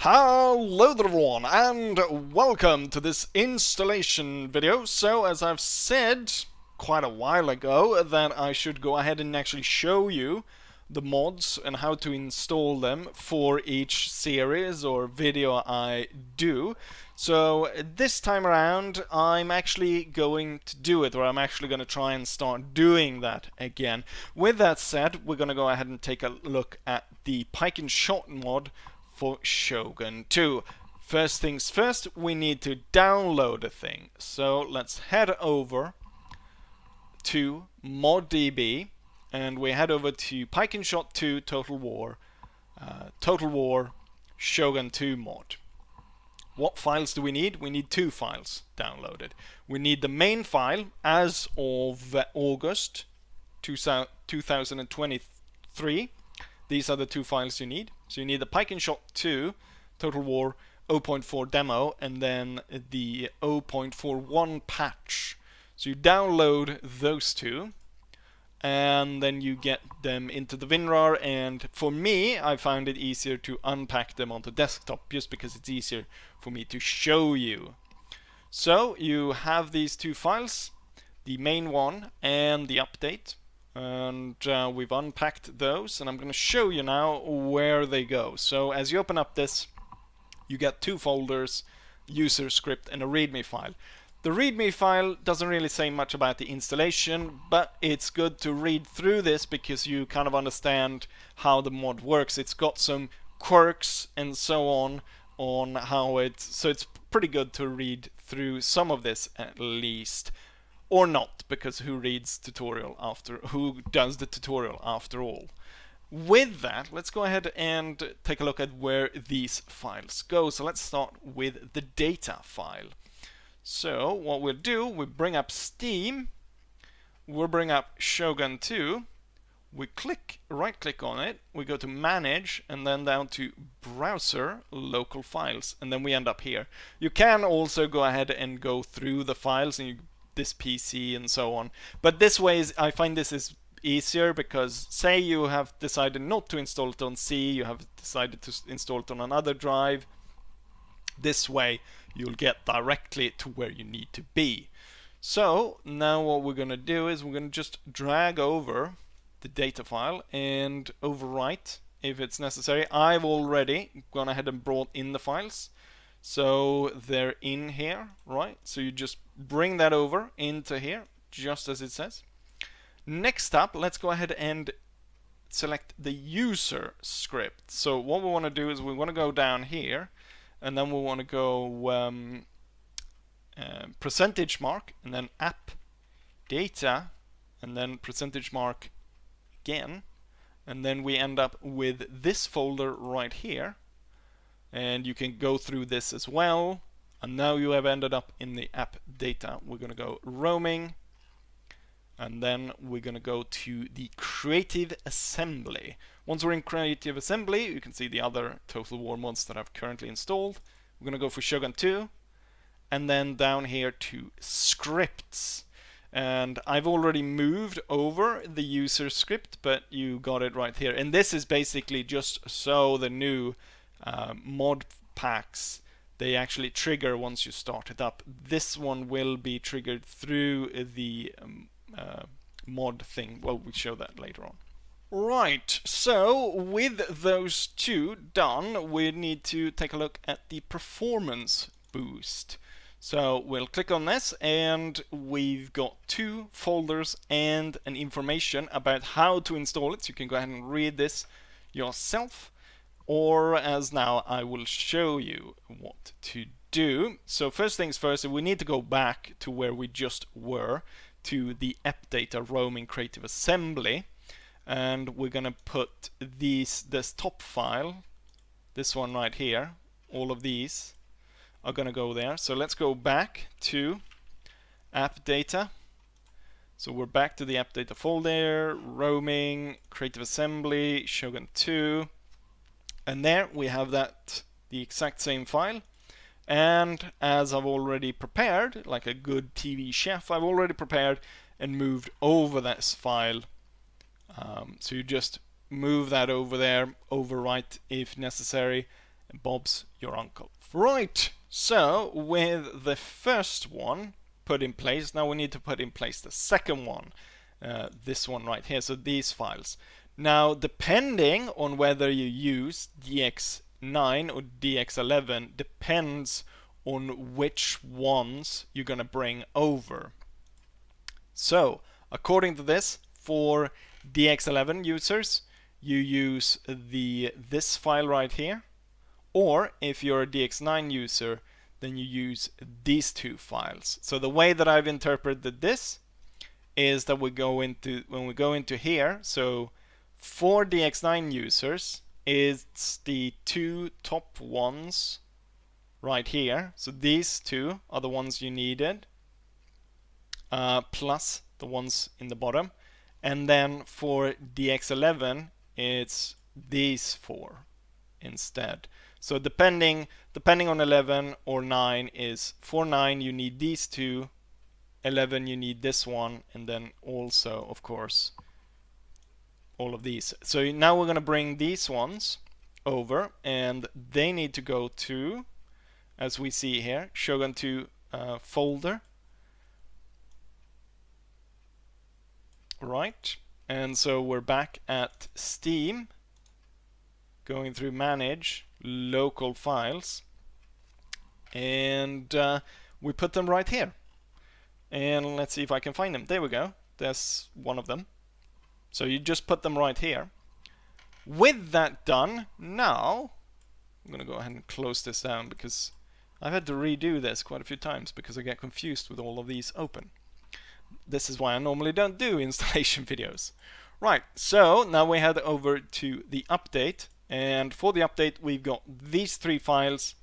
Hello there everyone, and welcome to this installation video. So, as I've said quite a while ago, that I should go ahead and actually show you the mods and how to install them for each series or video I do. So this time around I'm actually going to do it, or I'm actually going to try and start doing that again. With that said, we're going to go ahead and take a look at the Pike and Shot mod for Shogun 2. First things first, we need to download a thing. So let's head over to ModDB and we head over to Pike and Shot 2 Total War Shogun 2 mod. What files do we need? We need two files downloaded. We need the main file as of August 2023. These are the two files you need. So you need the Pike and Shot 2 Total War 0.4 demo and then the 0.41 patch. So you download those two and then you get them into the WinRAR, and for me I found it easier to unpack them onto desktop just because it's easier for me to show you. So you have these two files, the main one and the update, and we've unpacked those and I'm going to show you now where they go. So as you open up this, you get two folders, user script and a readme file. The readme file doesn't really say much about the installation, but it's good to read through this because you kind of understand how the mod works. It's got some quirks and so on how so it's pretty good to read through some of this at least. Or not, because who does the tutorial after all? With that, let's go ahead and take a look at where these files go. So let's start with the data file. So what we'll do, we bring up Steam, we'll bring up Shogun 2, we right click on it, we go to Manage and then down to Browser, Local Files, and then we end up here. You can also go ahead and go through the files and this PC and so on, but this way I find this is easier because say you have decided not to install it on C, you have decided to install it on another drive. This way you'll get directly to where you need to be. So now what we're going to do is we're going to just drag over the data file and overwrite if it's necessary. I've already gone ahead and brought in the files, so they're in here, right? So you just bring that over into here just as it says. Next up, let's go ahead and select the user script. So what we want to do is we want to go down here and then we want to go percentage mark and then app data and then percentage mark again, and then we end up with this folder right here, and you can go through this as well, and now you have ended up in the app data. We're going to go roaming and then we're going to go to the creative assembly. Once we're in creative assembly, you can see the other Total War mods that I've currently installed. We're going to go for Shogun 2 and then down here to scripts. And I've already moved over the user script, but you got it right here. And this is basically just so the new mod packs, they actually trigger once you start it up. This one will be triggered through the mod thing. Well, we'll show that later on. Right, so with those two done, we need to take a look at the performance boost. So we'll click on this and we've got two folders and an information about how to install it. So you can go ahead and read this yourself, or as now I will show you what to do. So first things first, we need to go back to where we just were, to the app data roaming creative assembly, and we're gonna put this top file, this one right here, all of these are gonna go there. So let's go back to app data. So we're back to the app data folder, roaming, creative assembly, Shogun 2, and there we have that, the exact same file. And as I've already prepared, like a good TV chef, I've already prepared and moved over this file. So you just move that over there, overwrite if necessary, Bob's your uncle. Right, so with the first one put in place, now we need to put in place the second one. This one right here, so these files. Now, depending on whether you use DX9 or DX11, depends on which ones you're going to bring over. So, according to this, for DX11 users, you use this file right here. Or if you're a DX9 user, then you use these two files. So the way that I've interpreted this is that when we go into here, so for DX9 users, it's the two top ones right here. So these two are the ones you needed, plus the ones in the bottom. And then for DX11, it's these four instead. So depending on 11 or 9 is for 9 you need these two, 11 you need this one, and then also of course all of these. So now we're going to bring these ones over, and they need to go to, as we see here, Shogun 2 folder. Right, and so we're back at Steam, going through Manage, Local Files, and we put them right here. And let's see if I can find them. There we go. There's one of them. So you just put them right here. With that done, now I'm going to go ahead and close this down because I've had to redo this quite a few times because I get confused with all of these open. This is why I normally don't do installation videos. Right, so now we head over to the update, and for the update we've got these three files,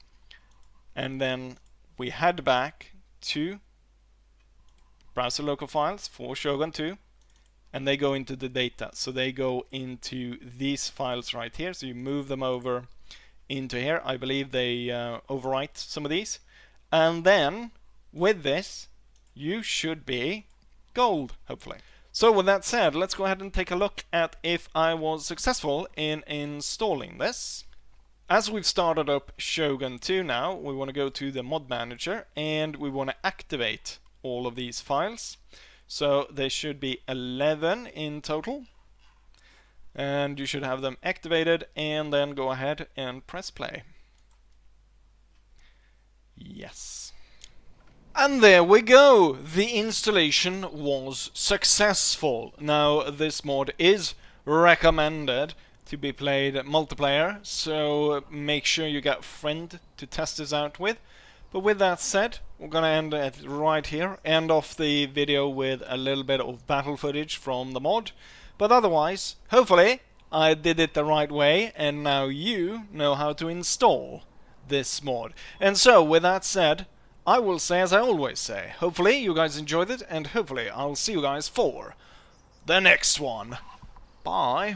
and then we head back to browser local files for Shogun 2, and they go into the data. So they go into these files right here, so you move them over into here. I believe they overwrite some of these, and then with this you should be gold, hopefully. So with that said, let's go ahead and take a look at if I was successful in installing this. As we've started up Shogun 2 now, we want to go to the mod manager and we want to activate all of these files. So there should be 11 in total, and you should have them activated, and then go ahead and press play. Yes. And there we go! The installation was successful. Now this mod is recommended to be played multiplayer, so make sure you get a friend to test this out with. But with that said, we're gonna end it right here, end off the video with a little bit of battle footage from the mod. But otherwise, hopefully I did it the right way, and now you know how to install this mod. And so with that said, I will say as I always say, hopefully you guys enjoyed it, and hopefully I'll see you guys for the next one. Bye.